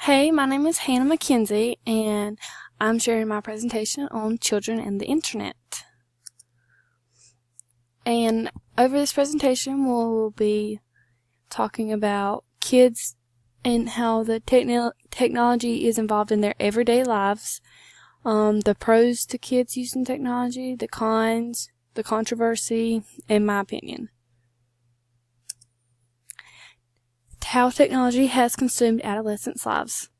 Hey, my name is Hannah McKenzie, and I'm sharing my presentation on children and the internet. And over this presentation, we'll be talking about kids and how the technology is involved in their everyday lives, the pros to kids using technology, the cons, the controversy, and my opinion. How technology has consumed adolescents' lives.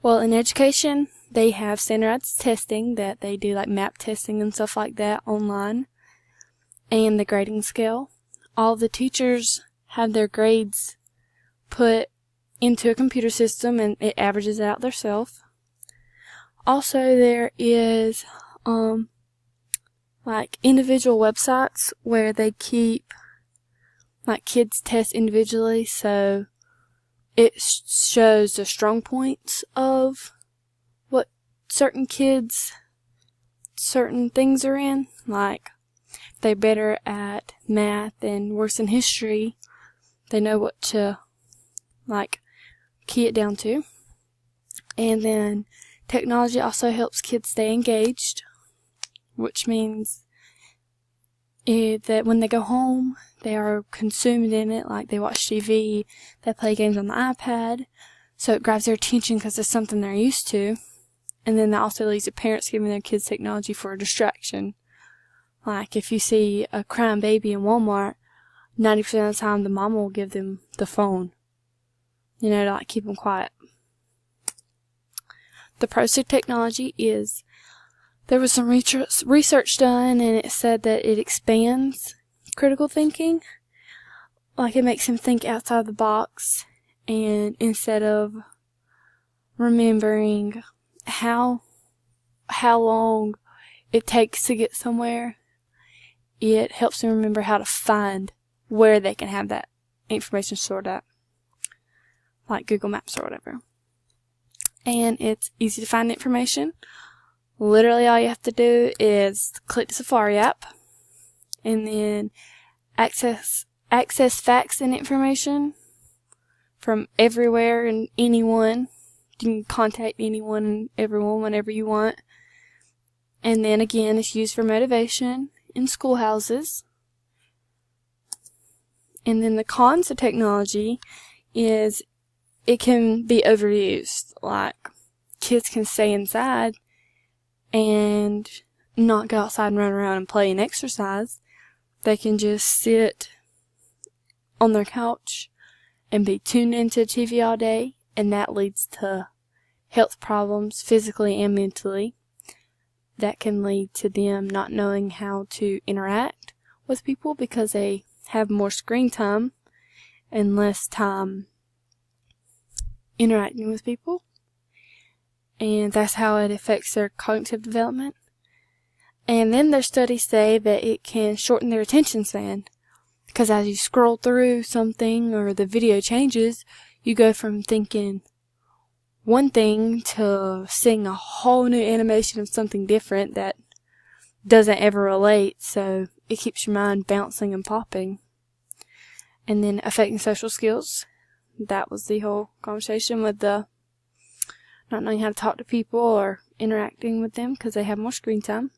Well, in education, they have standardized testing that they do, like map testing and stuff like that online, and the grading scale. All the teachers have their grades put into a computer system and it averages out themselves. Also, there is like individual websites where they keep like kids test individually, so it shows the strong points of what certain things are in. Like, if they're better at math and worse in history, they know what to, like, key it down to. And then technology also helps kids stay engaged, which means that when they go home, they are consumed in it, like they watch TV, they play games on the iPad, so it grabs their attention because it's something they're used to. And then that also leads to parents giving their kids technology for a distraction. Like if you see a crying baby in Walmart, 90% of the time the mama will give them the phone, to like keep them quiet. The pros to technology is there was some research done, and it said that it expands critical thinking. Like, it makes him think outside the box, and instead of remembering how long it takes to get somewhere, it helps them remember how to find where they can have that information stored at, like Google Maps or whatever. And it's easy to find information. Literally all you have to do is click the Safari app and then access facts and information from everywhere and anyone. You can contact anyone and everyone whenever you want. And then again, it's used for motivation in schoolhouses. And then the cons of technology is it can be overused. Like, kids can stay inside and not go outside and run around and play and exercise. They can just sit on their couch and be tuned into TV all day, and that leads to health problems physically and mentally. That can lead to them not knowing how to interact with people because they have more screen time and less time interacting with people. And that's how it affects their cognitive development. And then their studies say that it can shorten their attention span, because as you scroll through something or the video changes, you go from thinking one thing to seeing a whole new animation of something different that doesn't ever relate, so it keeps your mind bouncing and popping. And then affecting social skills. That was the whole conversation with the not knowing how to talk to people or interacting with them because they have more screen time.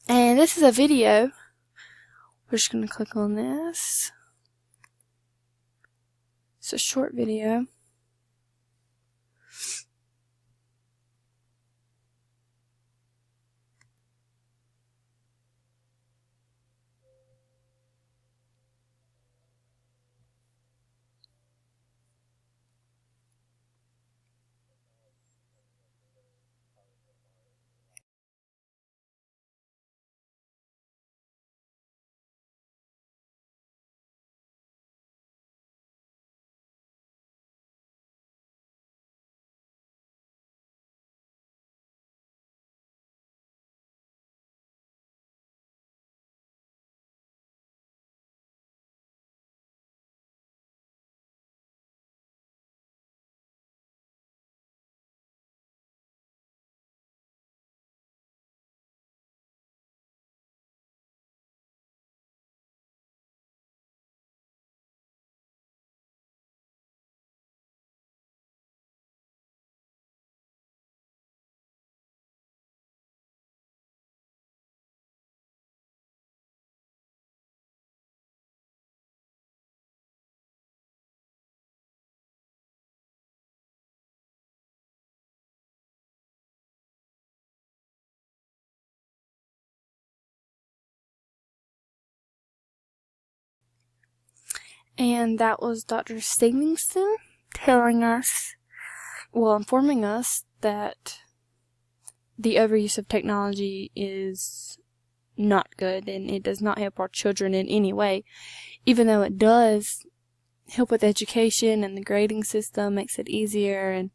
And this is a video. We're just going to click on this. It's a short video. And that was Dr. Stevenson informing us that the overuse of technology is not good and it does not help our children in any way, even though it does help with education and the grading system, makes it easier, and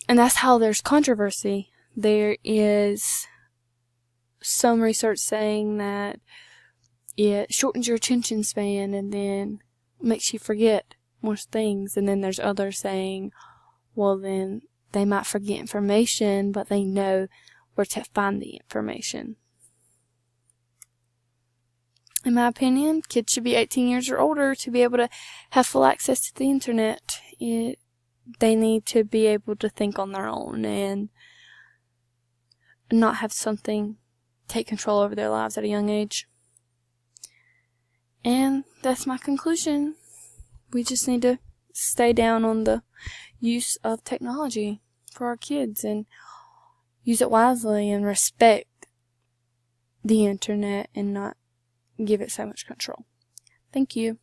that's how there's controversy. There is some research saying that it shortens your attention span and then makes you forget more things, and then there's others saying, well, then they might forget information, but they know where to find the information. In my opinion, kids should be 18 years or older to be able to have full access to the internet. They need to be able to think on their own and not have something take control over their lives at a young age. And that's my conclusion. We just need to stay down on the use of technology for our kids and use it wisely and respect the internet and not give it so much control. Thank you.